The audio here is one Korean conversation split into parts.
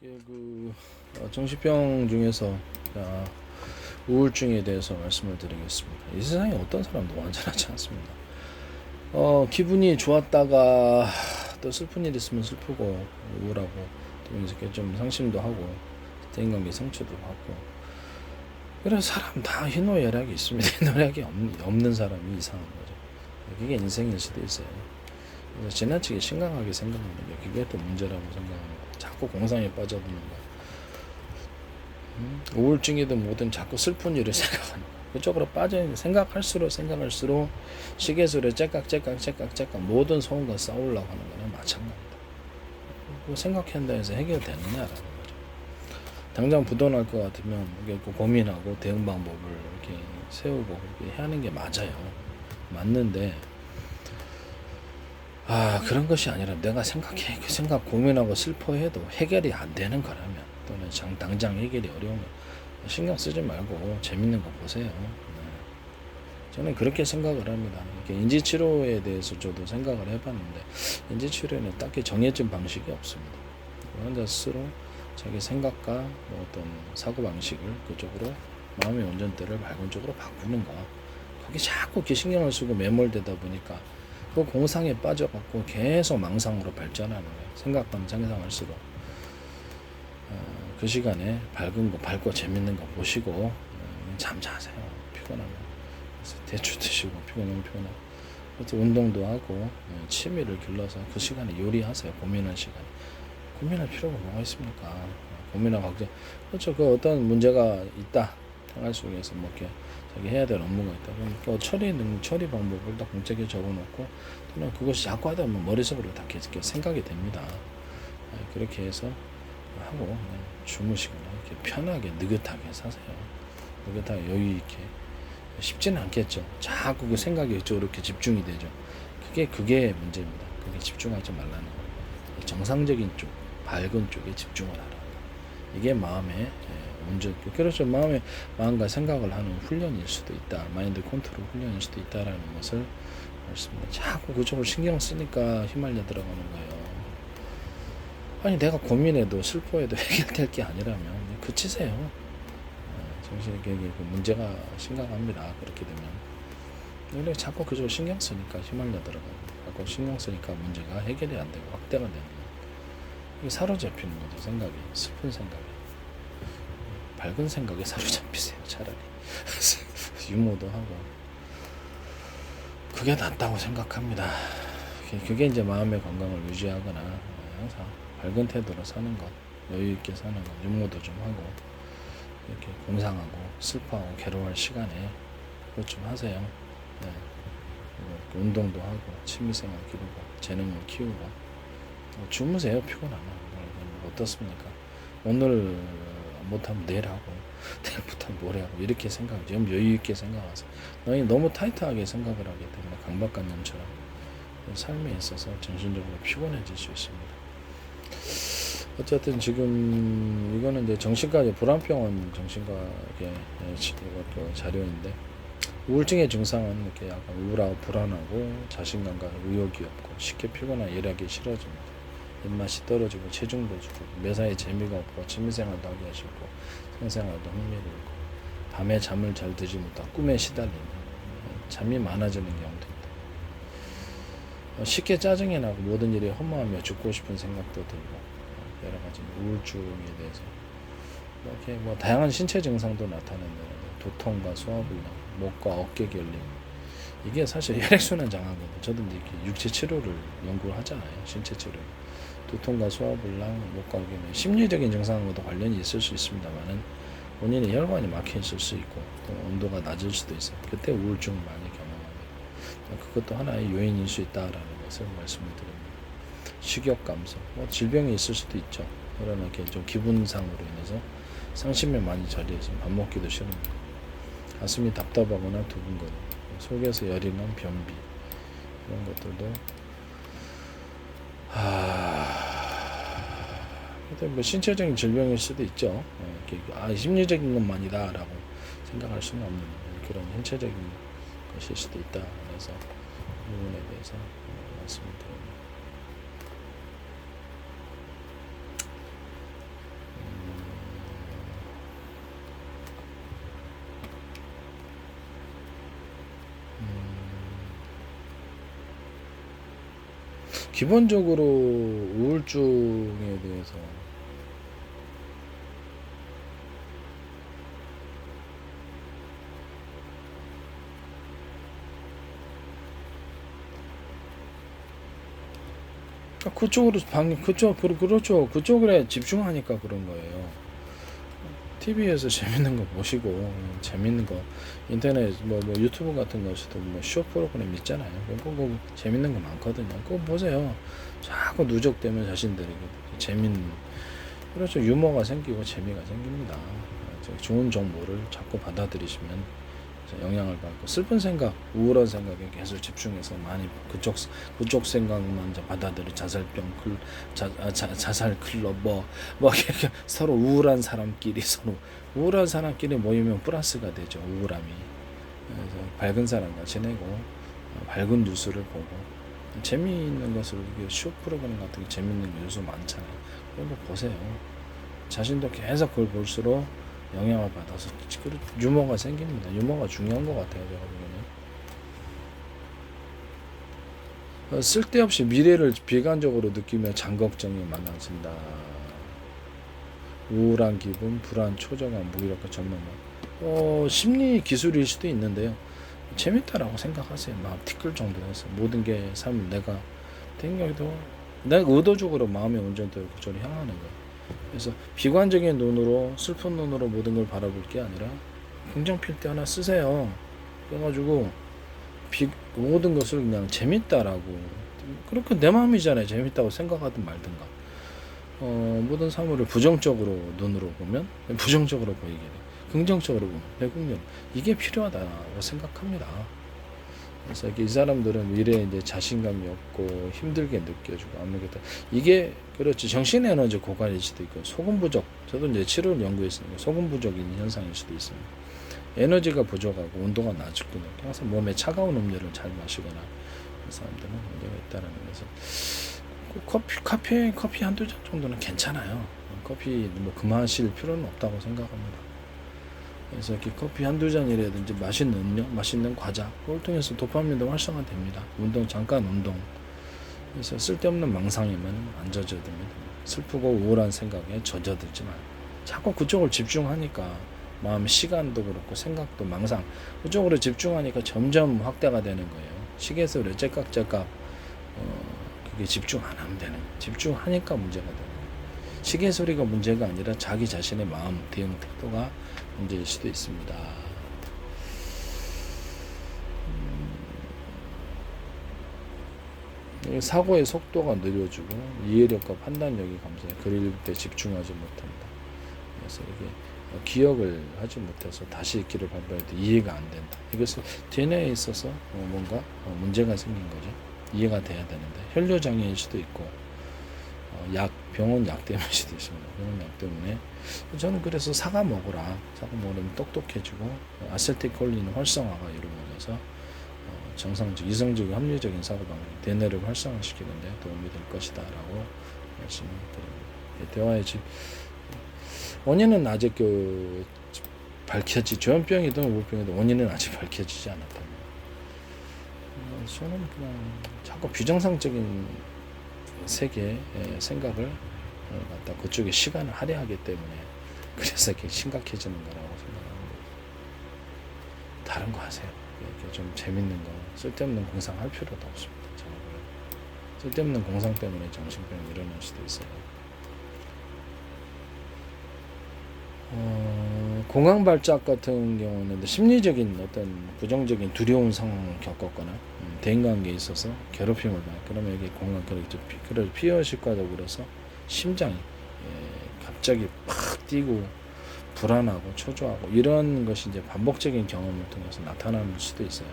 예, 정신병 중에서 우울증에 대해서 말씀을 드리겠습니다. 이 세상에 어떤 사람도 완전하지 않습니다. 기분이 좋았다가 또 슬픈 일 있으면 슬프고 우울하고 또 이렇게 좀 상심도 하고 대인관계 상처도 받고 이런 사람 다 희노애락이 있습니다. 희노애락이 없는 사람이 이상한 거죠. 그게 인생일 수도 있어요. 그래서 지나치게 심각하게 생각하는 게 그게 또 문제라고 생각합니다. 자꾸 공상에 빠져드는 거. 우울증이든 뭐든 자꾸 슬픈 일을 생각하는 거. 그쪽으로 생각할수록 시계수를 째깍 모든 소음과 싸우려고 하는 거는 마찬가지입니다. 생각한다 해서 해결되느냐라는 거죠. 당장 부도날 것 같으면 고민하고 대응 방법을 이렇게 세우고 이렇게 하는 게 맞아요. 맞는데 그런 것이 아니라 내가 그 생각 고민하고 슬퍼해도 해결이 안 되는 거라면 또는 당장 해결이 어려운 거 신경 쓰지 말고 재밌는 거 보세요. 저는 그렇게 생각을 합니다. 이렇게 인지치료에 대해서 저도 생각을 해봤는데 인지치료에는 딱히 정해진 방식이 없습니다. 환자 스스로 자기 생각과 어떤 사고방식을 그쪽으로 마음의 운전대를 맑은 쪽으로 바꾸는 거. 거기 자꾸 이렇게 신경을 쓰고 매몰되다 보니까 그 공상에 빠져갖고 계속 망상으로 발전하는 거예요. 생각하면 상상할수록 그 시간에 밝고 재밌는 거 보시고 잠 자세요. 피곤하면 대추 드시고 피곤하고 또 운동도 하고 취미를 길러서 그 시간에 요리하세요. 고민할 시간에 고민할 필요가 뭐가 있습니까? 고민하고 걱정 그렇죠. 그 어떤 문제가 있다 생활 속에서 뭐 이렇게 자기 해야 될 업무가 있다. 그럼 그 처리 방법을 다 공책에 적어놓고 또는 그것이 자꾸 하다 보면 머릿속으로 다 계속 생각이 됩니다. 그렇게 해서 하고 주무시거나 이렇게 편하게 느긋하게 사세요. 느긋하게 여유 있게 쉽지는 않겠죠. 자꾸 그 생각이 이쪽으로 이렇게 집중이 되죠. 그게 문제입니다. 그게 집중하지 말라는 거예요. 정상적인 쪽, 밝은 쪽에 집중을 하라. 이게 마음의 문제. 그렇죠. 마음과 생각을 하는 훈련일 수도 있다. 마인드 컨트롤 훈련일 수도 있다라는 것을 말씀드립니다. 자꾸 그쪽을 신경 쓰니까 휘말려 들어가는 거예요. 아니 내가 고민해도 슬퍼해도 해결될 게 아니라면 그치세요. 정신계획에 그 문제가 심각합니다. 그렇게 되면 근데 자꾸 그쪽을 신경 쓰니까 휘말려 들어가고 자꾸 신경 쓰니까 문제가 해결이 안 되고 확대가 되는 거예요. 이게 사로잡히는 거죠. 생각이 슬픈 생각이 밝은 생각에 사로잡히세요. 차라리 유머도 하고 그게 낫다고 생각합니다. 그게 이제 마음의 건강을 유지하거나 항상 밝은 태도로 사는 것, 여유 있게 사는 것, 유머도 좀 하고 이렇게 공상하고 슬퍼하고 괴로워할 시간에 그것 좀 하세요. 네. 운동도 하고 취미생활 기르고 재능을 키우고 주무세요. 피곤하면 어떻습니까? 오늘 못하면 내일 하고 내일 못하면 모레 하고 이렇게 생각하죠. 여유 있게 생각하세요. 너무 타이트하게 생각을 하기 때문에 강박관념처럼 삶에 있어서 정신적으로 피곤해질 수 있습니다. 어쨌든 지금 이거는 이제 불안병원 정신과 자료인데 우울증의 증상은 이렇게 약간 우울하고 불안하고 자신감과 의욕이 없고 쉽게 피곤하고 일하기 싫어집니다. 입맛이 떨어지고 체중도 줄고 매사에 재미가 없고 취미생활도 하기 싫고 생생활도 흥미를 잃고 밤에 잠을 잘 들지 못하고 꿈에 시달리는 잠이 많아지는 경우도 있다. 쉽게 짜증이 나고 모든 일이 허무하며 죽고 싶은 생각도 들고 여러 가지 우울증에 대해서 이렇게 다양한 신체 증상도 나타낸다는데 두통과 소화불량, 목과 어깨 결림 이게 사실 혈액순환 장애거든요. 저도 이제 육체 치료를 연구를 하잖아요. 신체 치료. 두통과 소화불량, 목과 어깨 결림 심리적인 증상과도 관련이 있을 수 있습니다만은 본인의 혈관이 막혀 있을 수 있고 또 온도가 낮을 수도 있어요. 그때 우울증을 많이 경험합니다. 그것도 하나의 요인일 수 있다라는 것을 말씀을 드립니다. 식욕 감소, 질병이 있을 수도 있죠. 그러나 이렇게 좀 기분상으로 인해서 상심에 많이 자리해서 밥 먹기도 싫습니다. 가슴이 답답하거나 두근거리고 속에서 열이 난 변비 이런 것들도 근데 신체적인 질병일 수도 있죠. 심리적인 것만이다라고 생각할 수는 없는 그런 신체적인 것일 수도 있다. 그래서 이 부분에 대해서 말씀을 드립니다. 기본적으로 우울증에 대해서 그쪽으로 그렇죠. 그쪽에 집중하니까 그런 거예요. TV에서 재밌는 거 보시고 재밌는 거 인터넷 뭐 유튜브 같은 것에도 뭐 쇼 프로그램 있잖아요. 그거 재밌는 거 많거든요. 그거 보세요. 자꾸 누적되면 자신들이 재밌는 그렇죠. 유머가 생기고 재미가 생깁니다. 좋은 정보를 자꾸 받아들이시면 영향을 받고 슬픈 생각, 우울한 생각에 계속 집중해서 많이 그쪽 생각만 이제 받아들이 자살병 자살 클럽 이렇게 서로 우울한 사람끼리 모이면 플러스가 되죠. 우울함이. 그래서 밝은 사람과 지내고 밝은 뉴스를 보고 재미있는 것을 이게 쇼 프로그램 같은 게 재미있는 요소 많잖아요. 그런 거 보세요. 자신도 계속 그걸 볼수록 영향을 받아서 유머가 생깁니다. 유머가 중요한 것 같아요. 제가 보기에는. 쓸데없이 미래를 비관적으로 느끼며 장걱정이 많아진다. 우울한 기분, 불안, 초조감, 무기력과 전망. 심리 기술일 수도 있는데요. 재밌다라고 생각하세요. 마음 티끌 정도 해서 모든 게 삶을 내가 의도적으로 마음의 운전대로 그쪽으로 향하는 거예요. 그래서 비관적인 눈으로 슬픈 눈으로 모든 걸 바라볼 게 아니라 긍정 필대 하나 쓰세요. 그래가지고 모든 것을 그냥 재밌다라고 그렇게 내 마음이잖아요. 재밌다고 생각하든 말든가 모든 사물을 부정적으로 눈으로 보면 부정적으로 보이게 돼. 긍정적으로 보면 대긍정 이게 필요하다고 생각합니다. 그래서 이 사람들은 미래에 이제 자신감이 없고 힘들게 느껴지고 아무래도 이게 그렇지 정신 에너지 고갈일 수도 있고 소금 부족 저도 이제 치료를 연구했으니까 소금 부족인 현상일 수도 있습니다. 에너지가 부족하고 온도가 낮거든요. 항상 몸에 차가운 음료를 잘 마시거나 그 사람들은 문제가 있다는 거죠. 커피 한두 잔 정도는 괜찮아요. 커피 뭐 그마실 필요는 없다고 생각합니다. 그래서 이렇게 커피 한두 잔이라든지 맛있는 음료, 맛있는 과자 그걸 통해서 도파민도 활성화됩니다. 잠깐 운동. 그래서 쓸데없는 망상에만 안 젖어들면 됩니다. 슬프고 우울한 생각에 젖어들지 말고 자꾸 그쪽을 집중하니까 마음 시간도 그렇고 생각도 망상 그쪽으로 집중하니까 점점 확대가 되는 거예요. 시계소리 째깍째깍 그게 집중 안 하면 되는 거예요. 집중하니까 문제가 되는 거예요. 시계소리가 문제가 아니라 자기 자신의 마음 대응 태도가 문제일 수도 있습니다. 사고의 속도가 느려지고 이해력과 판단력이 감소해 그릴 때 집중하지 못한다. 그래서 이게 기억을 하지 못해서 다시 읽기를 반복할 때 이해가 안 된다. 이것은 DNA에 있어서 뭔가 문제가 생긴 거죠. 이해가 돼야 되는데 혈류장애일 수도 있고 병원 약 때문일 수도 있습니다. 병원 약 때문에 저는 그래서 사과 먹으면 똑똑해지고 아세틸콜린 활성화가 이루어져서 정상적 이성적인 합리적인 사고방식 DNA를 활성화시키는 데 도움이 될 것이다 라고 말씀을 드립니다. 대화의 원인은 아직 조현병이든 우울병이든 원인은 아직 밝혀지지 않았답니다. 저는 그냥 자꾸 비정상적인 세계의 생각을 갖다 그쪽에 시간을 할애하기 때문에 그래서 이렇게 심각해지는 거라고 생각합니다. 다른 거 하세요. 이렇게 좀 재밌는 거 쓸데없는 공상 할 필요도 없습니다. 쓸데없는 공상 때문에 정신병이 일어날 수도 있어요. 공황발작 같은 경우는 심리적인 어떤 부정적인 두려운 상황을 겪었거나 대인관계에 있어서 괴롭힘을 받아 그러면 이게 그래서 피어식과적으로서 심장이 갑자기 팍 뛰고 불안하고 초조하고 이런 것이 이제 반복적인 경험을 통해서 나타날 수도 있어요.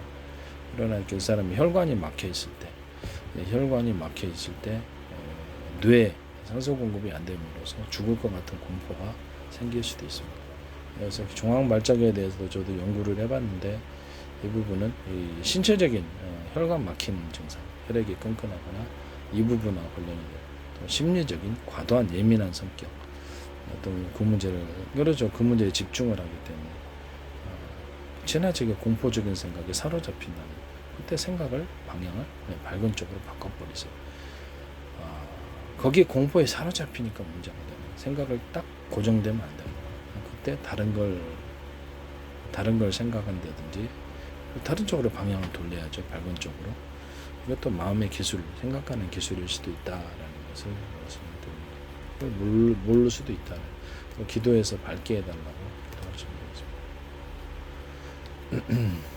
그러나 그 사람이 혈관이 막혀 있을 때 뇌에 산소 공급이 안 됨으로써 죽을 것 같은 공포가 생길 수도 있습니다. 그래서 종황발작에 대해서도 저도 연구를 해봤는데 이 부분은 이 신체적인 혈관 막히는 증상, 혈액이 끈끈하거나 이 부분과 관련이 돼요. 또 심리적인 과도한 예민한 성격, 어떤 그 문제에 집중을 하기 때문에 지나치게 공포적인 생각에 사로잡힌다면 그때 생각을 방향을 밝은 쪽으로 바꿔버리세요. 거기에 공포에 사로잡히니까 문제거든요. 생각을 딱 고정되면 안 되는 거예요. 그때 다른 걸 생각한다든지 다른 쪽으로 방향을 돌려야죠. 밝은 쪽으로. 이것도 마음의 기술, 생각하는 기술일 수도 있다라는 것을 말씀드립니다. 모를 수도 있다. 기도해서 밝게 해달라고 기도하시면 되겠습니다.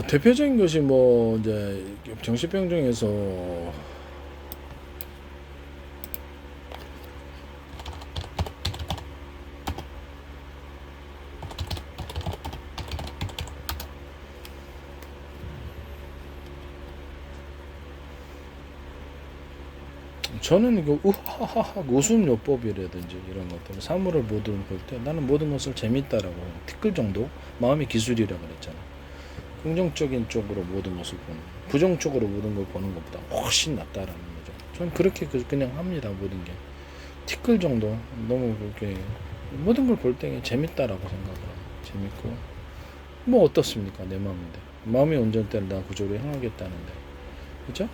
대표적인 것이 뭐 이제 정신병 중에서 저는 이거 우하하하 웃음요법이라든지 이런 것들 사물을 모든 볼 때 나는 모든 것을 재밌다라고 티끌 정도 마음의 기술이라고 그랬잖아. 긍정적인 쪽으로 모든 것을 보는, 부정적으로 모든 걸 보는 것보다 훨씬 낫다라는 거죠. 저는 그렇게 그냥 합니다. 모든 게 티끌 정도 너무 그렇게 모든 걸 볼 때 재밌다라고 생각을 해요. 재밌고 뭐 어떻습니까? 내 마음인데 마음의 운전대를 나 그쪽으로 향하겠다는데 그죠?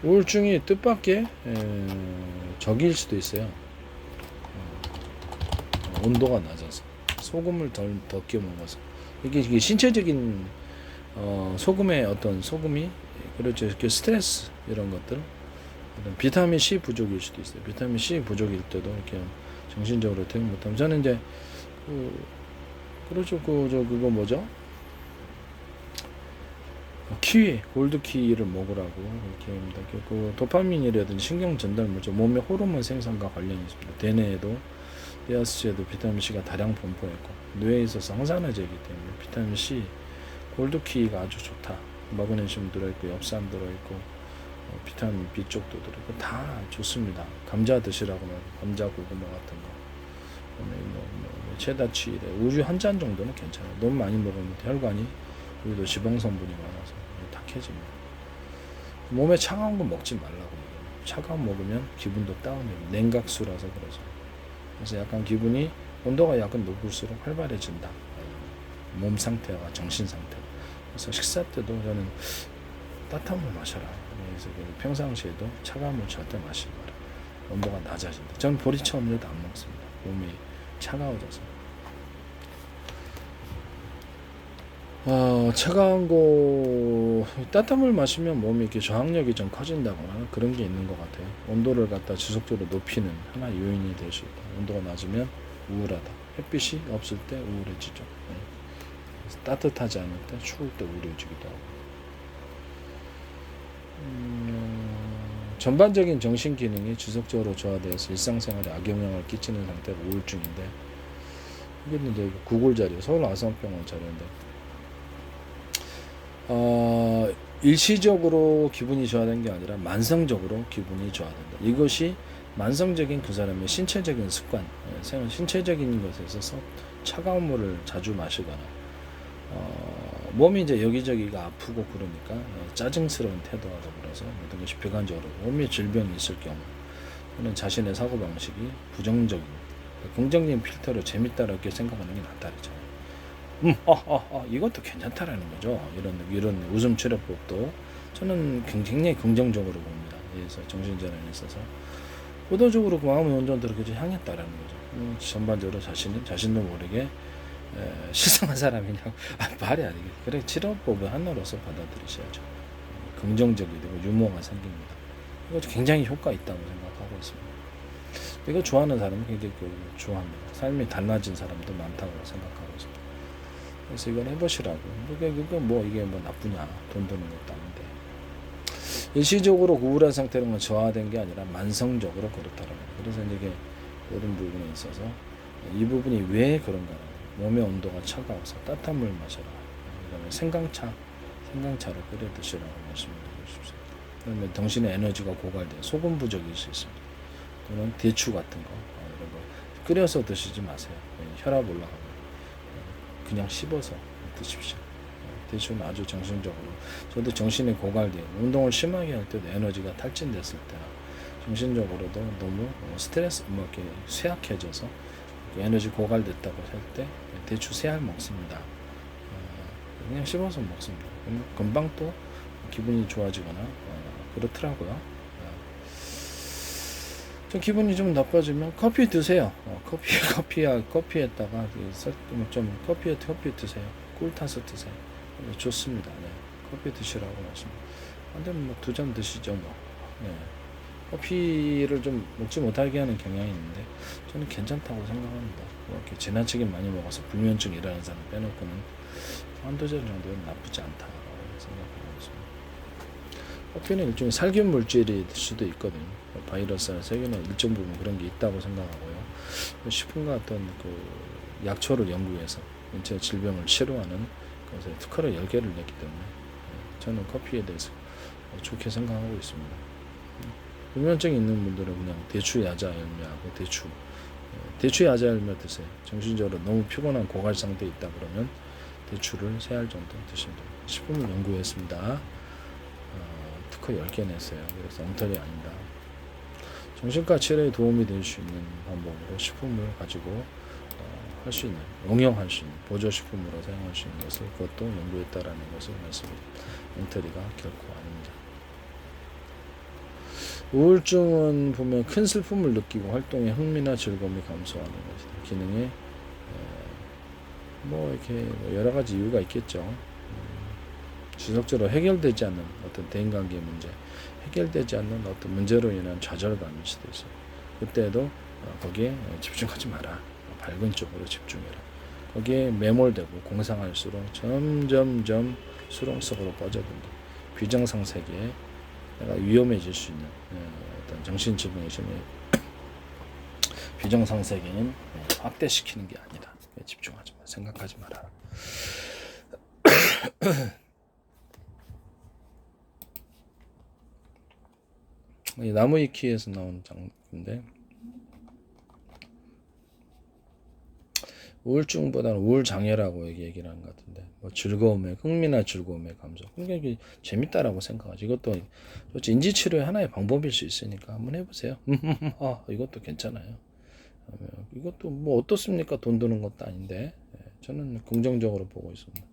우울증이 뜻밖의 적일 수도 있어요. 온도가 낮아서 소금을 더 끼워 먹어서 이게 신체적인 소금의 어떤 소금이 그렇죠. 이렇게 스트레스 이런 것들 비타민 C 부족일 수도 있어요. 비타민 C 부족일 때도 이렇게 정신적으로 대응 못하면 저는 이제 그렇죠. 그거 뭐죠? 키위, 골드키위를 먹으라고 이렇게 합니다. 그 도파민이라든지 신경 전달 물질, 몸의 호르몬 생산과 관련이 있습니다. 대뇌에도 데아스에도 비타민 C가 다량 분포했고 뇌에 있어서 항산화제이기 때문에 비타민 C, 골드키위가 아주 좋다. 마그네슘 들어있고 엽산 들어있고 비타민 B 쪽도 들어있고 다 좋습니다. 감자 드시라고 하면 감자 고구마 같은 거, 체다치, 우유 한 잔 정도는 괜찮아요. 너무 많이 먹으면 혈관이 우유도 지방 성분이 많아서 탁해집니다. 몸에 차가운 거 먹지 말라고. 차가운 먹으면 기분도 다운해요. 냉각수라서 그래서. 그래서 약간 기분이 온도가 약간 높을수록 활발해진다. 몸 상태와 정신 상태. 그래서 식사 때도 저는 따뜻한 물 마셔라. 그래서 평상시에도 차가운 물 절대 마시지 마라. 온도가 낮아진다. 저는 보리차 음료도 안 먹습니다. 몸이 차가워져서. 차가운 거 따뜻한 물 마시면 몸이 이렇게 저항력이 좀 커진다거나 그런 게 있는 것 같아요. 온도를 갖다 지속적으로 높이는 하나의 요인이 될 수 있다. 온도가 낮으면 우울하다. 햇빛이 없을 때 우울해지죠. 따뜻하지 않을 때 추울 때 우울해지기도 하고. 전반적인 정신 기능이 지속적으로 저하되어서 일상생활에 악영향을 끼치는 상태가 우울증인데 이게 이제 구글 자료, 서울 아성병원 자료인데. 일시적으로 기분이 저하된 게 아니라 만성적으로 기분이 저하된다. 이것이 만성적인 그 사람의 신체적인 습관, 신체적인 것에 있어서 차가운 물을 자주 마시거나 몸이 이제 여기저기가 아프고 그러니까 짜증스러운 태도하다 그래서 모든 것이 비관적으로 몸에 질병이 있을 경우 또는 자신의 사고방식이 부정적인 긍정적인 필터로 재밌다라고 생각하는 게 낫다잖아요. 이것도 괜찮다라는 거죠. 이런 웃음 치료법도 저는 굉장히 긍정적으로 봅니다. 그래서 정신질환에 있어서 의도적으로 그 마음의 온전대로 그렇게 향했다라는 거죠. 전반적으로 자신도 모르게 실성한 사람이냐고 말이 아니겠. 그래 치료법을 하나로서 받아들이셔야죠. 긍정적이고 유머가 생깁니다. 이거 굉장히 효과 있다고 생각하고 있습니다. 이거 좋아하는 사람은 굉장히 좋아합니다. 삶이 달라진 사람도 많다고 생각하고 있습니다. 그래서 이건 해보시라고. 이게 뭐 나쁘냐. 돈 드는 것도 아닌데. 일시적으로 우울한 상태로만 저하된 게 아니라 만성적으로 그렇다라고. 그래서 이게 모든 부분에 있어서 이 부분이 왜 그런가. 몸의 온도가 차가워서 따뜻한 물 마셔라. 그다음에 생강차를 끓여 드시라고 말씀드리고 싶습니다. 그다음에 당신의 에너지가 고갈돼 소금 부족일 수 있습니다. 또는 대추 같은 거 이런 거 끓여서 드시지 마세요. 혈압 올라가고. 그냥 씹어서 드십시오. 대추는 아주 정신적으로, 저도 정신이 고갈돼요. 운동을 심하게 할 때도 에너지가 탈진됐을 때나 정신적으로도 너무 스트레스, 이렇게 쇠약해져서 에너지 고갈됐다고 할 때 대추 3알 먹습니다. 그냥 씹어서 먹습니다. 금방 또 기분이 좋아지거나 그렇더라고요. 좀 기분이 좀 나빠지면 커피 드세요. 커피에다가 좀 커피 드세요. 꿀 타서 드세요. 좋습니다. 네. 커피 드시라고 말씀니다. 근데 뭐 2잔 드시죠 뭐. 네. 커피를 좀 먹지 못하게 하는 경향이 있는데 저는 괜찮다고 생각합니다. 뭐 이렇게 지나치게 많이 먹어서 불면증 일어나는 사람 빼놓고는 1~2잔 정도는 나쁘지 않다고 생각하고 있습니다. 커피는 일종의 살균 물질일 수도 있거든요. 바이러스나 세균은 일정 부분 그런 게 있다고 생각하고요. 식품과 어떤 그 약초를 연구해서 인체 질병을 치료하는 것에 특허를 10개를 냈기 때문에 저는 커피에 대해서 좋게 생각하고 있습니다. 불면증이 있는 분들은 그냥 대추 야자 열매하고 대추 야자 열매 드세요. 정신적으로 너무 피곤한 고갈 상태에 있다 그러면 대추를 3알 정도 드시면 됩니다. 식품을 연구했습니다. 특허 10개 냈어요. 그래서 엉터리 아닙니다. 정신과 치료에 도움이 될 수 있는 방법으로 식품을 가지고 할 수 있는, 응용할 수 있는 보조식품으로 사용할 수 있는 것을 그것도 연구했다라는 것을 말씀드립니다. 엉터리가 결코 아닙니다. 우울증은 보면 큰 슬픔을 느끼고 활동에 흥미나 즐거움이 감소하는 것이다. 기능에 뭐 이렇게 여러 가지 이유가 있겠죠. 지속적으로 해결되지 않는 어떤 대인관계 문제, 해결되지 않는 어떤 문제로 인한 좌절감일 수도 있어요. 그때도 거기에 집중하지 마라. 밝은 쪽으로 집중해라. 거기에 매몰되고 공상할수록 점점점 수렁 속으로 빠져든다. 비정상 세계에 내가 위험해질 수 있는 어떤 정신질병의 심해 비정상 세계는 확대시키는 게 아니다. 집중하지 마. 생각하지 마라. 나무위키에서 나온 장인데 우울증보다는 우울장애라고 얘기를 하는 것 같은데 뭐 즐거움의 흥미나 즐거움의 감소 굉장히 재밌다라고 생각하죠. 이것도 인지치료의 하나의 방법일 수 있으니까 한번 해보세요. 이것도 괜찮아요. 이것도 뭐 어떻습니까? 돈 드는 것도 아닌데 저는 긍정적으로 보고 있습니다.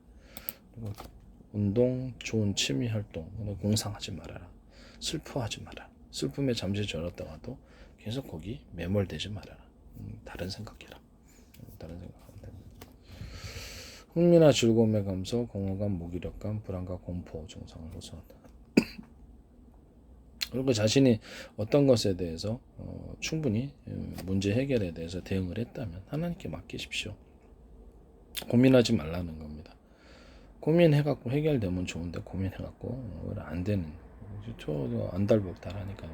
그리고 운동, 좋은 취미 활동, 공상하지 말아라. 슬퍼하지 마라. 슬픔에 잠시 절었다가도 계속 거기 매몰되지 말아라. 다른 생각해라. 다른 생각하면 됩니다. 흥미나 즐거움의 감소, 공허감, 무기력감, 불안과 공포 증상을 호소한다. 그리고 자신이 어떤 것에 대해서 충분히 문제 해결에 대해서 대응을 했다면 하나님께 맡기십시오. 고민하지 말라는 겁니다. 고민해갖고 해결되면 좋은데 고민해갖고 안 되는 저도 안달복달하니까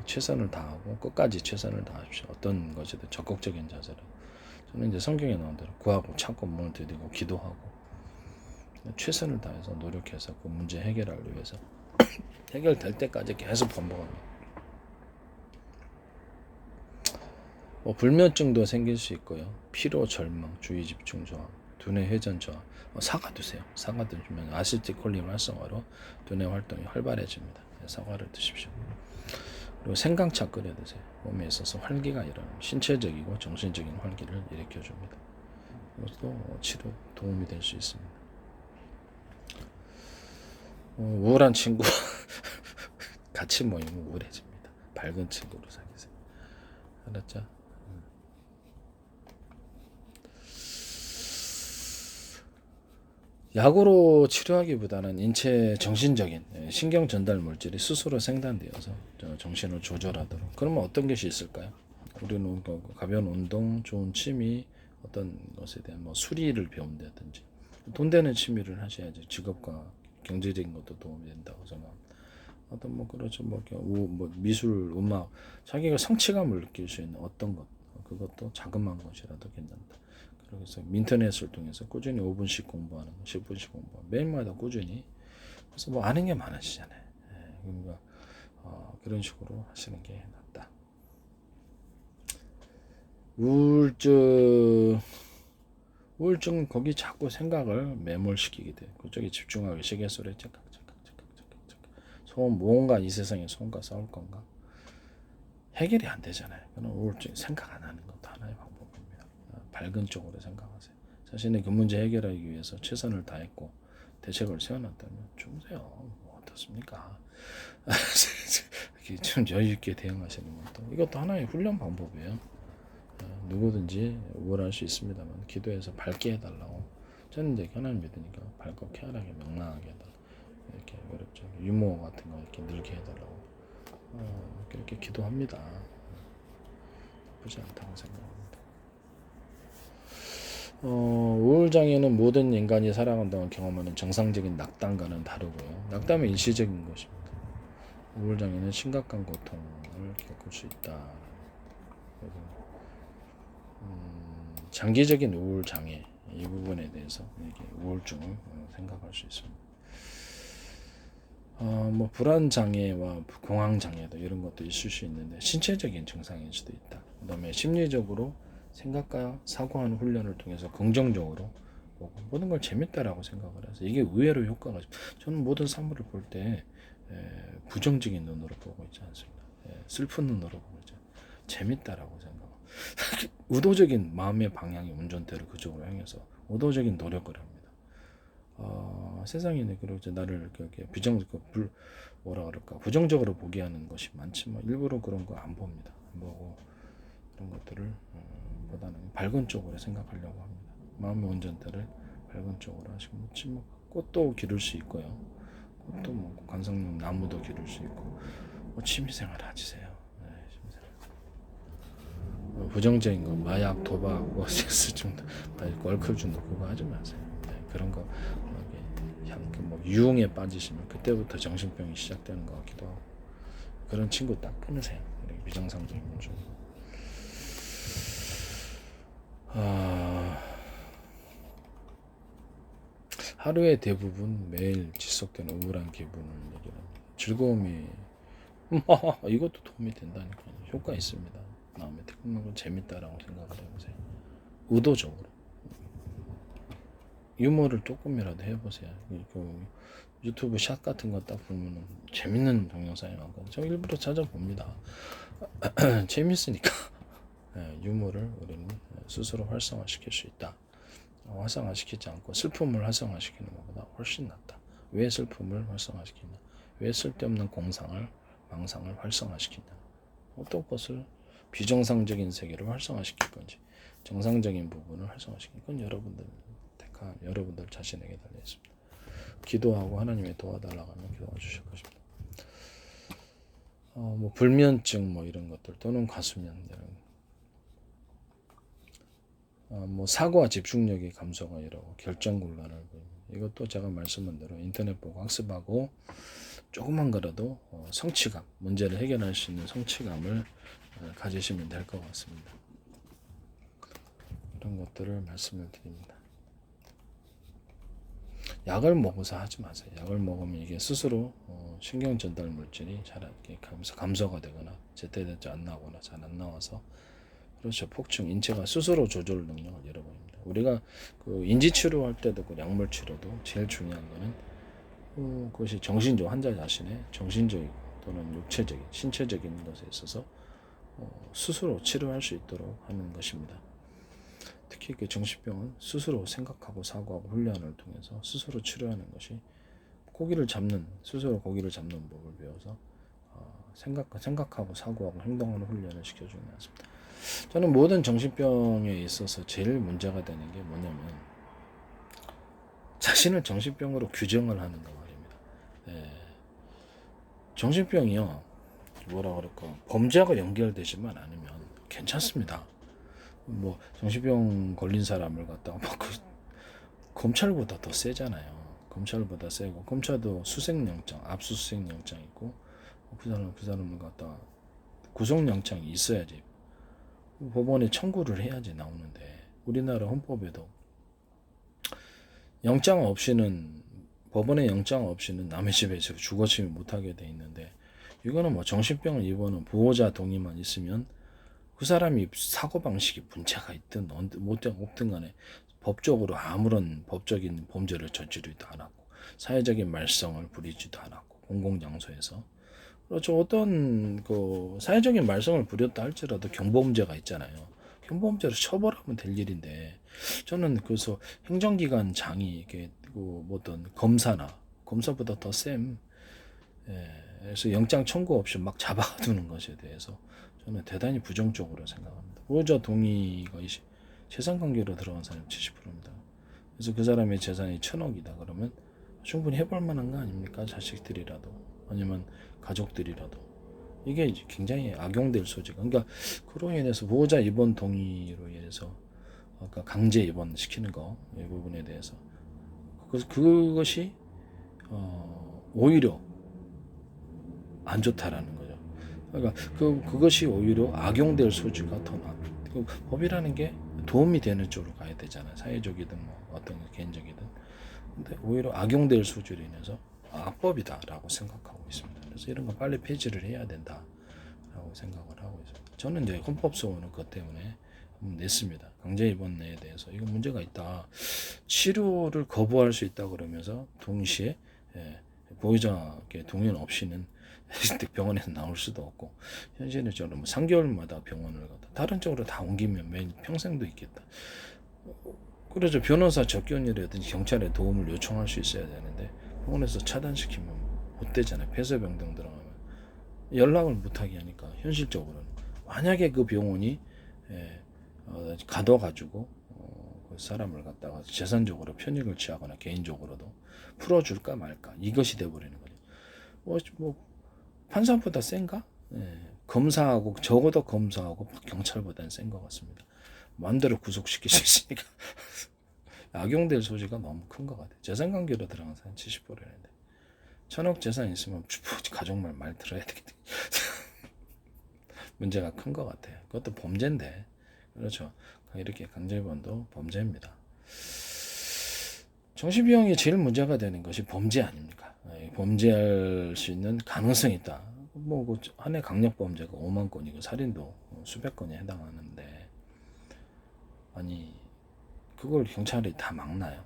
최선을 다하고 끝까지 최선을 다하십시오. 어떤 것이든 적극적인 자세로. 저는 이제 성경에 나온 대로 구하고 참고 문을 두드리고 기도하고 최선을 다해서 노력해서 그 문제 해결하기 위해서 해결될 때까지 계속 반복합니다. 불면증도 생길 수 있고요. 피로, 절망, 주의 집중 저하, 두뇌 회전 저하. 사과 드세요. 사과 드시면 아세틸콜린 활성화로 두뇌 활동이 활발해집니다. 사과를 드십시오. 그리고 생강차 끓여 드세요. 몸에 있어서 활기가 일어나는 신체적이고 정신적인 활기를 일으켜줍니다. 이것도 치료 도움이 될 수 있습니다. 우울한 친구 같이 모이면 우울해집니다. 밝은 친구로 사귀세요. 알았죠? 약으로 치료하기보다는 인체 정신적인 신경 전달 물질이 스스로 생산되어서 정신을 조절하도록. 그러면 어떤 것이 있을까요? 우리는 가벼운 운동, 좋은 취미, 어떤 것에 대한 수리를 배운다든지 돈 되는 취미를 하셔야지. 직업과 경제적인 것도 도움이 된다고 생각합니다. 어떤 그렇죠. 미술, 음악, 자기가 성취감을 느낄 수 있는 어떤 것, 그것도 자그마한 것이라도 괜찮다. 그래서 인터넷을 통해서 꾸준히 5분씩 공부하는 거, 10분씩 공부하는 매일마다 꾸준히. 그래서 아는 게 많으시잖아요. 그러니까 그런 식으로 하시는 게 낫다. 우울증 우울증은 거기 자꾸 생각을 매몰시키게 돼. 그쪽에 집중하게 시계소리에 째깍. 소음 무언가 이 세상에 소음과 싸울 건가? 해결이 안 되잖아요. 그럼 우울증 생각 안 하는 것도 하나의 방법입니다. 밝은 쪽으로 생각하세요. 자신의 그 문제 해결하기 위해서 최선을 다했고 대책을 세워놨다면 주무세요. 뭐 어떻습니까? 좀 여유 있게 대응하시는 것도 이것도 하나의 훈련 방법이에요. 누구든지 우울할 수 있습니다만 기도해서 밝게 해달라고. 저는 이제 하나님 믿으니까 밝고 쾌활하게 명랑하게 해달라고. 이렇게 어렵죠. 유머 같은 거 이렇게 늘게 해달라고. 그렇게 기도합니다. 나쁘지 않다고 생각합니다. 우울장애는 모든 인간이 살아간 동안 경험하는 정상적인 낙담과는 다르고요. 낙담은 일시적인 것입니다. 우울장애는 심각한 고통을 겪을 수 있다. 그리고 장기적인 우울장애 이 부분에 대해서 이렇게 우울증을 생각할 수 있습니다. 뭐 불안 장애와 공황 장애도 이런 것도 있을 수 있는데 신체적인 증상일 수도 있다. 그다음에 심리적으로 생각과 사고하는 훈련을 통해서 긍정적으로 보고 모든 걸 재밌다라고 생각을 해서 이게 의외로 효과가 저는 모든 사물을 볼 때 부정적인 눈으로 보고 있지 않습니다. 슬픈 눈으로 보고 있죠. 재밌다라고 생각. 의도적인 마음의 방향이 운전대를 그쪽으로 향해서 의도적인 노력을 합니다. 세상에 그렇게 나를 그렇게 뭐라 그럴까 부정적으로 보게 하는 것이 많지만 일부러 그런 거 안 봅니다. 안 보고 그런 것들을 보다는 밝은 쪽으로 생각하려고 합니다. 마음의 운전대를 밝은 쪽으로 하시고 뭐 꽃도 기를 수 있고요. 꽃도 뭐 관상용 나무도 기를 수 있고 뭐 취미생활 하시세요. 취미생활. 부정적인 거 마약, 도박, 뭐 섹스 중독, 알코올 중독 그거 하지 마세요. 그런 거 뭐 유흥에 빠지시면 그때부터 정신병이 시작되는 것 같기도 하고 그런 친구 딱 끊으세요. 비정상적인 중. 하루의 대부분 매일 지속되는 우울한 기분을 얘기합니다. 즐거움이 이것도 도움이 된다니까요. 효과 있습니다. 마음에 드는 건 재밌다라고 생각을 해보세요. 의도적으로 유머를 조금이라도 해보세요. 유튜브 샷 같은 거 딱 보면 재밌는 동영상이 많거든요. 저 일부러 찾아봅니다. 재밌으니까 유머를 우리는 스스로 활성화시킬 수 있다. 활성화시키지 않고 슬픔을 활성화시키는 것보다 훨씬 낫다. 왜 슬픔을 활성화시키냐? 왜 쓸데없는 망상을 활성화시키냐? 어떤 것을 비정상적인 세계를 활성화시킬 건지 정상적인 부분을 활성화시키는 건 여러분들 자신에게 달려 있습니다. 기도하고 하나님의 도와달라고 하면 기도해 주실 것입니다. 뭐 불면증 뭐 이런 것들 또는 과수면 이런 뭐 사고와 집중력이 감소가 이러고 결정곤란을 보입니다. 이것도 제가 말씀한 대로 인터넷 보고 학습하고 조금만 거라도 성취감, 문제를 해결할 수 있는 성취감을 가지시면 될 것 같습니다. 그런 것들을 말씀을 드립니다. 약을 먹어서 하지 마세요. 약을 먹으면 이게 스스로 신경 전달 물질이 잘 감소가 되거나 제때되지 않나거나 잘 안 나와서 그렇죠. 폭증, 인체가 스스로 조절 능력을 잃어버립니다. 우리가 그 인지 치료할 때도 그 약물 치료도 제일 중요한 거는 그것이 환자 자신의 정신적인 또는 육체적인, 신체적인 것에 있어서 스스로 치료할 수 있도록 하는 것입니다. 특히 그 정신병은 스스로 생각하고 사고하고 훈련을 통해서 스스로 치료하는 것이 스스로 고기를 잡는 법을 배워서 생각하고 사고하고 행동하는 훈련을 시켜주는 것 같습니다. 저는 모든 정신병에 있어서 제일 문제가 되는 게 뭐냐면 자신을 정신병으로 규정을 하는 거 말입니다. 정신병이요 뭐라 그럴까 범죄하고 연결되지만 않으면 괜찮습니다. 뭐 정신병 걸린 사람을 갖다가 검찰보다 더 세잖아요. 검찰보다 세고 검찰도 수색영장, 압수수색영장 있고 그 사람을 갖다가 구속영장이 있어야지 법원에 청구를 해야지 나오는데 우리나라 헌법에도 법원의 영장 없이는 남의 집에서 주거침입 못하게 돼 있는데 이거는 뭐 정신병을 입원한 보호자 동의만 있으면 그 사람이 사고방식이 문제가 있든 없든 간에 법적으로 아무런 법적인 범죄를 저지르지도 않았고 사회적인 말썽을 부리지도 않았고 공공장소에서 그렇죠. 어떤 그 사회적인 말썽을 부렸다 할지라도 경범죄가 있잖아요. 경범죄로 처벌하면 될 일인데 저는 그래서 행정기관 장이 이게 뭐 어떤 검사보다 더쌤 그래서 영장 청구 없이 막 잡아두는 것에 대해서 저는 대단히 부정적으로 생각합니다. 보호자 동의가 재산 관계로 들어간 사람이 70%입니다. 그래서 그 사람의 재산이 1,000억이다 그러면 충분히 해볼 만한 거 아닙니까? 자식들이라도 아니면 가족들이라도 이게 굉장히 악용될 소지가 그러니까 그로 인해서 보호자 입원 동의로 인해서 아까 강제 입원 시키는 거 이 부분에 대해서 그것이 오히려 안 좋다라는 거죠. 그러니까 그것이 오히려 악용될 소지가 더 많아. 그 법이라는 게 도움이 되는 쪽으로 가야 되잖아요. 사회적이든 뭐 어떤 개인적이든. 근데 오히려 악용될 소지로 인해서 악법이다라고 생각하고 있습니다. 그래서 이런 거 빨리 폐지를 해야 된다라고 생각을 하고 있습니다. 저는 이제 헌법소원을 그것 때문에 냈습니다. 강제 입원에 대해서 이거 문제가 있다. 치료를 거부할 수 있다 그러면서 동시에 보호자의 동의 없이는 병원에서 나올 수도 없고 현실적으로 뭐 3개월마다 병원을 가다 다른 쪽으로 다 옮기면 매일 평생도 있겠다. 그래서 변호사 접견이라든지 경찰에 도움을 요청할 수 있어야 되는데 병원에서 차단시키면 못 되잖아요. 폐쇄병동 들어가면 연락을 못하게 하니까 현실적으로는 만약에 그 병원이 가둬가지고 그 사람을 갖다가 재산적으로 편익을 취하거나 개인적으로도 풀어줄까 말까 이것이 돼버리는 거죠. 뭐 판사보다 센가? 검사하고 적어도 검사하고 경찰보다는 센 것 같습니다. 마음대로 구속시킬 수 있으니까 악용될 소지가 너무 큰 것 같아요. 재산관계로 들어간 사람 70%인데 1,000억 재산 있으면 가족말 말 들어야 되겠다. 문제가 큰 것 같아요. 그것도 범죄인데 그렇죠. 이렇게 강제입원도 범죄입니다. 정신병이 제일 문제가 되는 것이 범죄 아닙니까? 범죄할 수 있는 가능성이 있다. 뭐 한 해 강력범죄가 5만 건이고 살인도 수백 건에 해당하는데 아니 그걸 경찰이 다 막나요?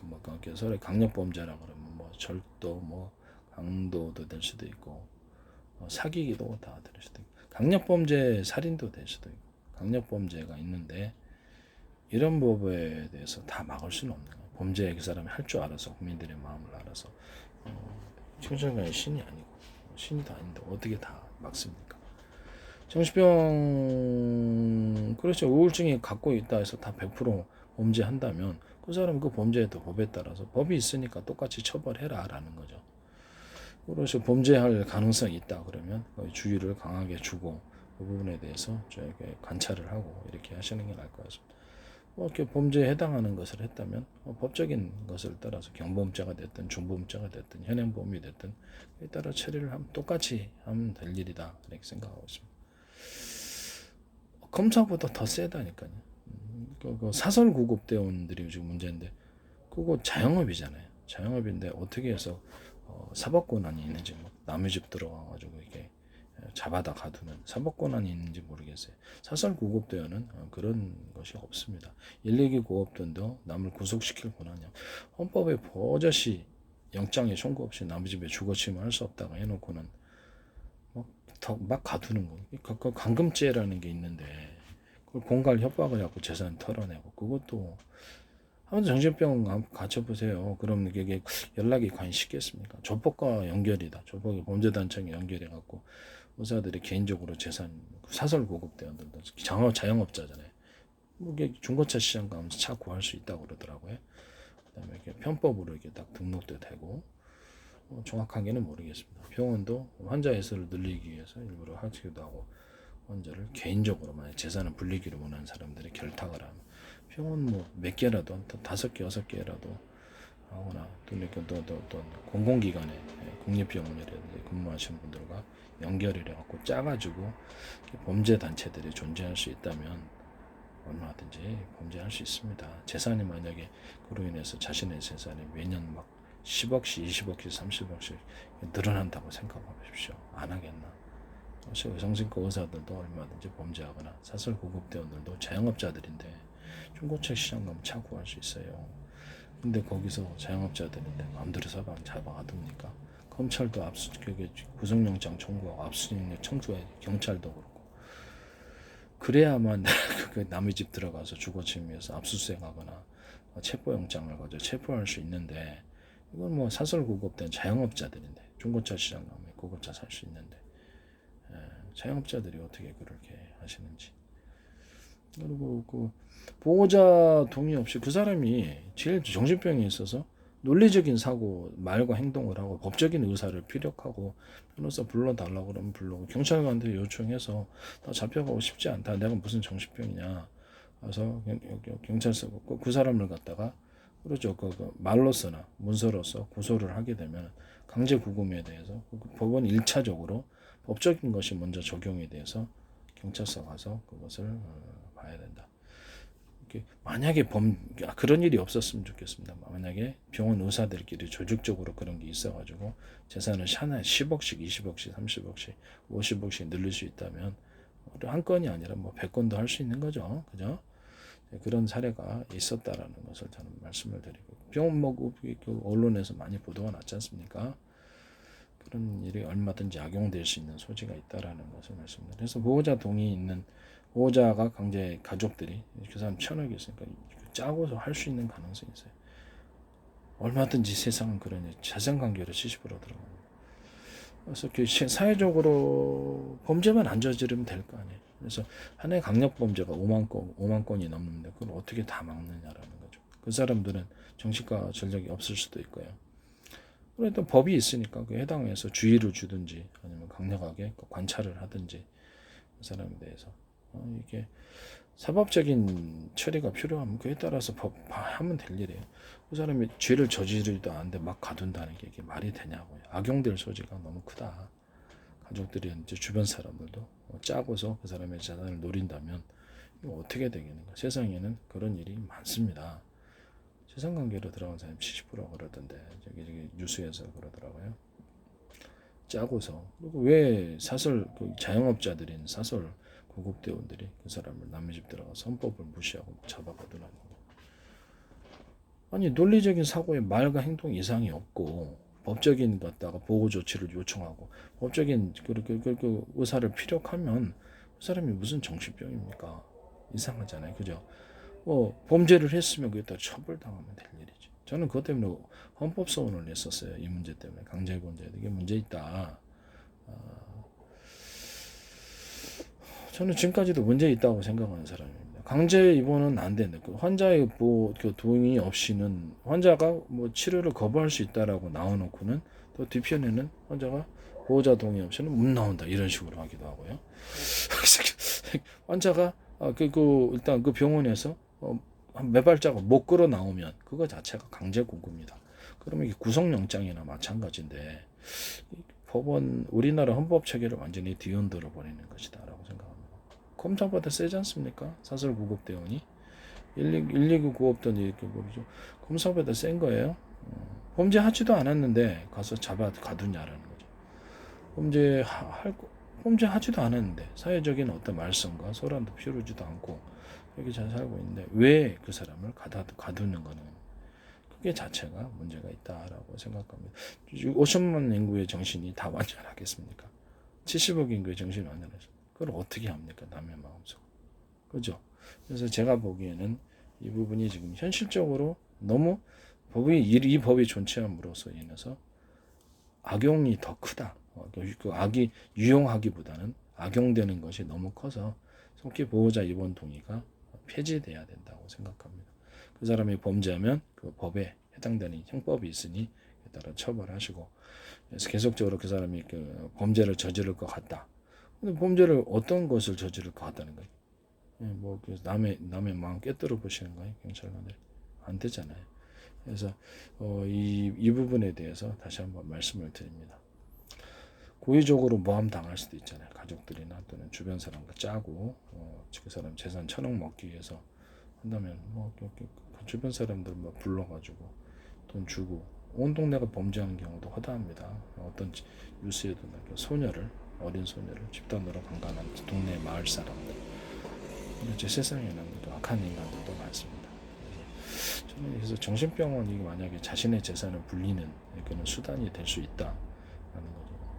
뭐 서로 강력범죄라 그러면 뭐 절도, 뭐 강도도 될 수도 있고 사기기도 다 될 수도 있고 강력범죄 살인도 될 수도 있고 강력범죄가 있는데 이런 법에 대해서 다 막을 수는 없는 거예요. 범죄 그 사람이 할 줄 알아서 국민들의 마음을 알아서 청소년이 신이 아니고 신도 아닌데 어떻게 다 막습니까? 정신병 그렇죠. 우울증이 갖고 있다 해서 다 100% 범죄한다면 그 사람은 그 범죄에도 법에 따라서 법이 있으니까 똑같이 처벌해라 라는 거죠. 그래서 범죄할 가능성이 있다 그러면 주의를 강하게 주고 그 부분에 대해서 저에게 관찰을 하고 이렇게 하시는 게 나을 것 같습니다. 이렇게 범죄에 해당하는 것을 했다면 법적인 것을 따라서 경범죄가 됐든 중범죄가 됐든 현행범이 됐든 그에 따라 처리를 똑같이 하면 될 일이다 이렇게 생각하고 있습니다. 검사보다 더 세다니까요. 그 사설 구급대원들이 지금 문제인데 그거 자영업이잖아요. 자영업인데 어떻게 해서 사법권한이 있는지 남의 집 들어가가지고 이렇게 잡아다 가두는 사법권한이 있는지 모르겠어요. 사설 구급대원은 그런 것이 없습니다. 112 구급대원도 남을 구속시킬 권한이 헌법에 버젓이 영장에 청구 없이 남의 집에 주거침을 할 수 없다고 해놓고는 막 가두는 거. 그 감금죄라는 게 있는데 그걸 공갈 협박을 하고 재산 털어내고 그것도 한번 정신병 갇혀보세요. 그럼 이게 연락이 과연 쉽겠습니까? 조폭과 연결이다. 조폭이 범죄단청에 연결해갖고 의사들이 개인적으로 재산 사설 구급대원들도 자영업자잖아요. 뭐 이게 중고차 시장 가면 차 구할 수 있다고 그러더라고요. 그다음에 이렇게 편법으로 이렇게 딱 등록도 되고 정확하게는 모르겠습니다. 병원도 환자 해수를 늘리기 위해서 일부러 하기도 하고 환자를 개인적으로 만약 재산을 불리기를 원하는 사람들이 결탁을 하면 병원 뭐 몇 개라도 5개 6개라도 하거나 또 이렇게 또 공공기관에 국립병원이라든지 근무하시는 분들과 연결을 해갖고 짜가지고 범죄 단체들이 존재할 수 있다면 얼마든지 범죄할 수 있습니다. 재산이 만약에 그로 인해서 자신의 재산이 매년 막 10억씩, 20억씩, 30억씩 늘어난다고 생각하십시오. 안 하겠나? 의성신과 의사들도 얼마든지 범죄하거나 사설 구급대원들도 자영업자들인데 중고차 시장 가면 차 구할 수 있어요. 근데 거기서 자영업자들인데 마음대로 잡아가둡니까? 검찰도 구속영장 청구하고 압수수색 청구해. 경찰도 그렇고. 그래야만 그 남의 집 들어가서 주거침해해서 압수수색하거나 체포영장을 가져 체포할 수 있는데, 이건 뭐 사설구급된 자영업자들인데, 중고차 시장 가면 고급차 살 수 있는데, 자영업자들이 어떻게 그렇게 하시는지. 그리고 그 보호자 동의 없이 그 사람이 제일 정신병이 있어서 논리적인 사고 말과 행동을 하고 법적인 의사를 피력하고 변호사 불러달라고 그러면 불러고 경찰관한테 요청해서 나 잡혀가고 싶지 않다. 내가 무슨 정신병이냐. 그래서 경찰서 그 사람을 갖다가 그렇죠. 그 말로서나 문서로서 고소를 하게 되면 강제 구금에 대해서 법원 1차적으로 법적인 것이 먼저 적용이 돼서 경찰서 가서 그것을 봐야 된다. 만약에 그런 일이 없었으면 좋겠습니다. 만약에 병원 의사들끼리 조직적으로 그런 게 있어가지고 재산을 하나에 10억씩, 20억씩, 30억씩, 50억씩 늘릴 수 있다면 한 건이 아니라 뭐 100건도 할 수 있는 거죠. 그죠? 그런 사례가 있었다라는 것을 저는 말씀을 드리고, 병원 그 언론에서 많이 보도가 났지 않습니까? 그런 일이 얼마든지 악용될 수 있는 소지가 있다라는 것을 말씀드립니다. 그래서 보호자 동의 있는 보호자가 강제 가족들이 그 사람 1,000억이 있으니까 짜고서 할 수 있는 가능성이 있어요. 얼마든지 세상은 그러니 자생관계로 70% 들어갑니다. 그래서 그 사회적으로 범죄만 안 저지르면 될 거 아니에요. 그래서 하나의 강력범죄가 5만 건이 넘는데 그걸 어떻게 다 막느냐라는 거죠. 그 사람들은 정신과 전력이 없을 수도 있고요. 그래도 법이 있으니까 그 해당해서 주의를 주든지 아니면 강력하게 관찰을 하든지 그 사람에 대해서 이게 사법적인 처리가 필요하면 그에 따라서 하면 될 일이에요. 그 사람이 죄를 저지르지도 않는데 막 가둔다는 게 이게 말이 되냐고요. 악용될 소지가 너무 크다. 가족들이 이제 주변 사람들도 짜고서 그 사람의 재산을 노린다면 이거 어떻게 되겠는가. 세상에는 그런 일이 많습니다. 재산관계로 들어간 사람이 70% 그러던데 저기 뉴스에서 그러더라고요. 짜고서. 그리고 왜 그 자영업자들인 사설 고급대원들이 그 사람을 남의 집 들어가서 헌법을 무시하고 잡아가두는 거예요. 아니 논리적인 사고에 말과 행동 이상이 없고 법적인 갖다가 보호 조치를 요청하고 법적인 그 의사를 피력하면 그 사람이 무슨 정신병입니까? 이상하잖아요, 그죠? 범죄를 했으면 그에 따라 처벌당하면 될 일이죠. 저는 그것 때문에 헌법소원을 냈었어요. 이 문제 때문에 강제권자에 이게 문제 있다. 저는 지금까지도 문제 있다고 생각하는 사람입니다. 강제 입원은 안 된다. 그 환자의 그 동의 없이는 환자가 뭐 치료를 거부할 수 있다라고 나와놓고는 또 뒤편에는 환자가 보호자 동의 없이는 못 나온다 이런 식으로 하기도 하고요. 환자가 일단 그 병원에서 몇 발자국 못 걸어 나오면 그거 자체가 강제 구금이다. 그러면 이게 구속영장이나 마찬가지인데 법원 우리나라 헌법 체계를 완전히 뒤흔들어 버리는 것이다라고 생각합니다. 검사보다 세지 않습니까? 사설 구급 대원이 119 구급던 이렇게 모르죠. 검사보다 센 거예요. 범죄하지도 않았는데 가서 잡아 가두냐라는 거죠. 범죄하지도 않았는데 사회적인 어떤 말썽과 소란도 피우지도 않고 이렇게 잘 살고 있는데 왜 그 사람을 가두는 거는 그게 자체가 문제가 있다라고 생각합니다. 50만 인구의 정신이 다 완전하겠습니까? 70억 인구의 정신이 완전해서 그걸 어떻게 합니까? 남의 마음속. 그죠? 그래서 제가 보기에는 이 부분이 지금 현실적으로 너무 이 법이 존치함으로써 인해서 악용이 더 크다. 그 악이 유용하기보다는 악용되는 것이 너무 커서 속히 보호자 입원 동의가 폐지돼야 된다고 생각합니다. 그 사람이 범죄하면 그 법에 해당되는 형법이 있으니 따라 처벌하시고, 그래서 계속적으로 그 사람이 그 범죄를 저지를 것 같다. 근데 범죄를 어떤 것을 저지를 것 같다는 거예요. 뭐 남의 마음 깨뜨려 보시는 거예요, 경찰관들. 안 되잖아요. 그래서 이 부분에 대해서 다시 한번 말씀을 드립니다. 고의적으로 모함 당할 수도 있잖아요. 가족들이나 또는 주변 사람과 짜고 그 사람 재산 1,000억 먹기 위해서 한다면 주변 사람들 불러가지고 돈 주고 온 동네가 범죄하는 경우도 허다합니다. 어떤 뉴스에도 어린 소녀를 집단으로 강간한 동네 마을 사람들 그렇죠. 세상에는 또 악한 인간들도 많습니다. 저는 그래서 정신병원이 만약에 자신의 재산을 불리는 그런 수단이 될 수 있다라는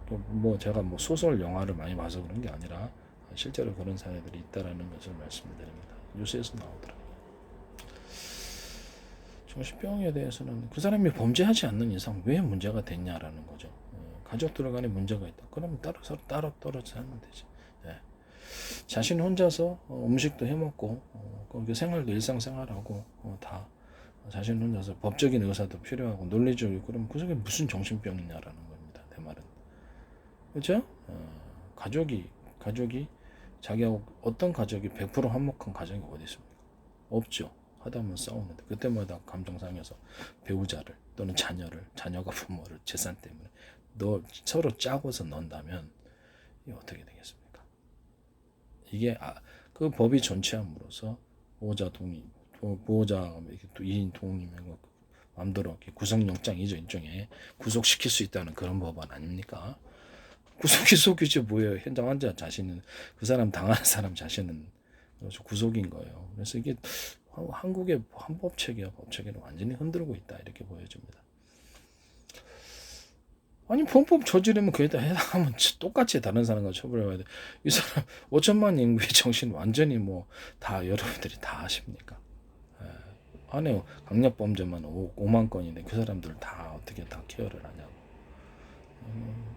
거죠. 뭐 제가 뭐 소설 영화를 많이 봐서 그런 게 아니라 실제로 그런 사례들이 있다라는 것을 말씀드립니다. 뉴스에서 나오더라고요. 정신병에 대해서는 그 사람이 범죄하지 않는 이상 왜 문제가 됐냐라는 거죠. 가족들 간에 문제가 있다. 그러면 따로 떨어져 하면 되지. 예. 자신 혼자서 음식도 해먹고 거기 생활도 일상생활하고 다 자신 혼자서 법적인 의사도 필요하고 논리적이고 그럼 그 속에 무슨 정신병이냐라는 겁니다. 내 말은. 그렇죠? 가족이 자기하고 어떤 가족이 100% 화목한 가정이 어디 있습니까? 없죠. 하다 보면 싸우는데 그때마다 감정 상해서 배우자를 또는 자녀가 부모를 재산 때문에 서로 짜고서 넣는다면 이게 어떻게 되겠습니까? 이게 그 법이 존치함으로써 보호자 2인 동의면 마음대로 구속영장이죠. 일종의 구속시킬 수 있다는 그런 법안 아닙니까? 구속이지 뭐예요. 현장 환자 자신은 그 사람 당하는 사람 자신은 그렇죠. 구속인 거예요. 그래서 이게 한국의 헌법 체계를 완전히 흔들고 있다 이렇게 보여집니다. 아니 범법 저지르면 그에다 해당하면 똑같이 다른 사람과 처벌해야 돼. 이 사람 5천만 인구의 정신 완전히 뭐 다 여러분들이 다 아십니까? 안에 강력범죄만 5만 건인데 그 사람들 다 어떻게 다 케어를 하냐고.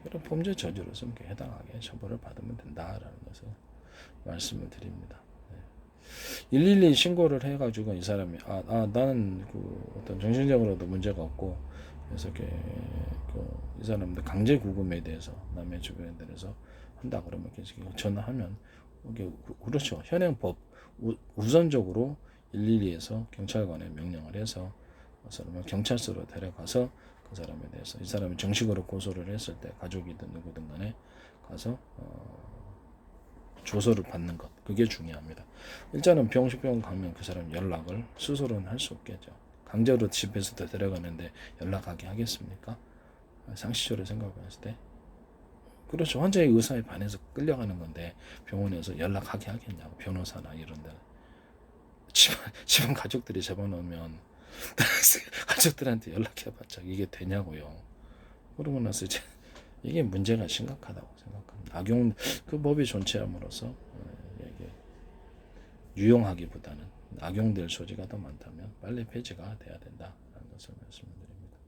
그런 범죄 저질렀으면 해당하게 처벌을 받으면 된다라는 것을 말씀을 드립니다. 112 신고를 해가지고 이 사람이 나는 그 어떤 정신적으로도 문제가 없고 그래서 이 사람들 강제 구금에 대해서 남의 주변에 대해서 한다 그러면 계속 전화하면 이게 그렇죠. 현행법 우선적으로 112에서 경찰관에 명령을 해서 그 사람을 경찰서로 데려가서 그 사람에 대해서 이 사람이 정식으로 고소를 했을 때 가족이든 누구든 간에 가서 조서를 받는 것 그게 중요합니다. 일단은 병원 가면 그 사람 연락을 스스로는 할 수 없겠죠. 강제로 집에서 데려가는데 연락하게 하겠습니까? 상식적으로 생각했을 때 그렇죠. 환자의 의사에 반해서 끌려가는 건데 병원에서 연락하게 하겠냐고 변호사나 이런 데 집안 가족들이 잡아놓으면 가족들한테 연락해봤자 이게 되냐고요. 그러고 나서 이제 이게 문제가 심각하다고 생각합니다. 그 법이 존재함으로써 이게 유용하기보다는 악용될 소지가 더 많다면 빨리 폐지가 돼야 된다라는 것을 말씀드립니다.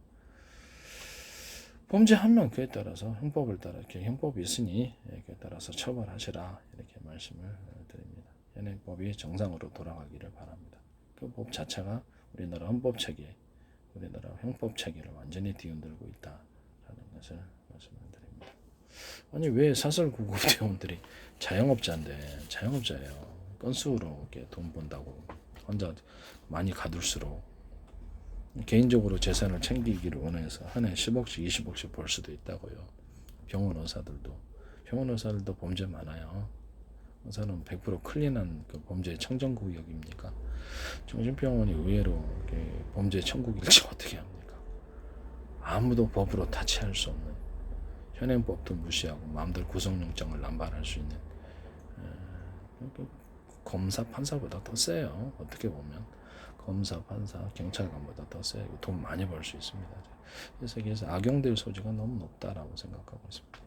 범죄하면 그에 따라서 형법을 따라 이렇게 형법이 있으니 그에 따라서 처벌하시라 이렇게 말씀을 드립니다. 현행법이 정상으로 돌아가기를 바랍니다. 그 법 자체가 우리나라 헌법 체계, 우리나라 형법 체계를 완전히 뒤흔들고 있다라는 것을 말씀을 드립니다. 아니 왜 사설 구급 대원들이 자영업자예요. 건수로 이렇게 돈 번다고 혼자 많이 가둘수록 개인적으로 재산을 챙기기를 원해서 한 해 10억씩 20억씩 벌 수도 있다고요. 병원 의사들도 범죄 많아요. 의사는 100% 클린한 그 범죄 청정구역입니까? 정신병원이 의외로 범죄 천국일지 어떻게 합니까? 아무도 법으로 타치할 수 없는 현행법도 무시하고 마음대로 구속영장을 남발할 수 있는 검사 판사보다 더 세요. 어떻게 보면 검사 판사 경찰관보다 더 세요. 돈 많이 벌 수 있습니다. 그래서 악용될 소지가 너무 높다라고 생각하고 있습니다.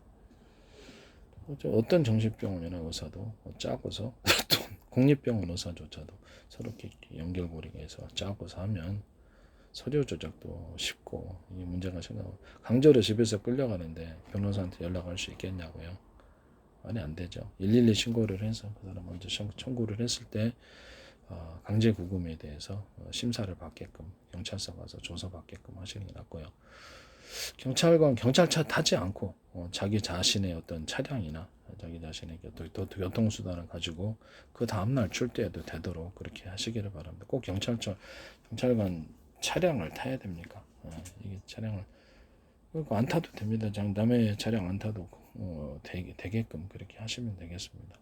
어떤 정신병원이나 의사도 짜고서 또 국립병원 의사조차도 서로 이렇게 연결고리가 있어 짜고서 하면 서류 조작도 쉽고 이 문제가 생겨나고 강제로 집에서 끌려가는데 변호사한테 연락할 수 있겠냐고요. 말이 안 되죠. 112 신고를 해서 그 사람 먼저 청구를 했을 때 강제 구금에 대해서 심사를 받게끔 경찰서 가서 조사 받게끔 하시는 게 낫고요. 경찰차 타지 않고 자기 자신의 어떤 차량이나 자기 자신의 또 교통수단을 가지고 그 다음날 출두해도 되도록 그렇게 하시기를 바랍니다. 꼭 경찰관 차량을 타야 됩니까? 이게 차량을 그리고 안 타도 됩니다. 남의 차량 안 타도 되게끔 그렇게 하시면 되겠습니다.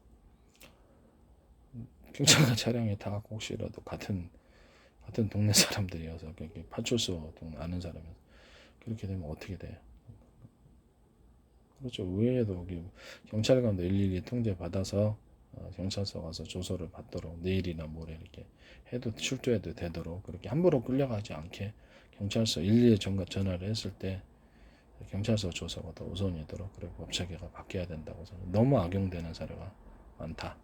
경찰관 차량에 타갖고 혹시라도 같은 동네 사람들이어서 파출소 아는 사람이 그렇게 되면 어떻게 돼요? 그렇죠. 의외에도 경찰관도 112 통제 받아서 경찰서 가서 조서를 받도록 내일이나 모레 이렇게 해도 출두해도 되도록 그렇게 함부로 끌려가지 않게 경찰서 112에 전화를 했을 때 경찰서 조사가 더 우선이도록 그리고 법체계가 바뀌어야 된다고 저는 너무 악용되는 사례가 많다.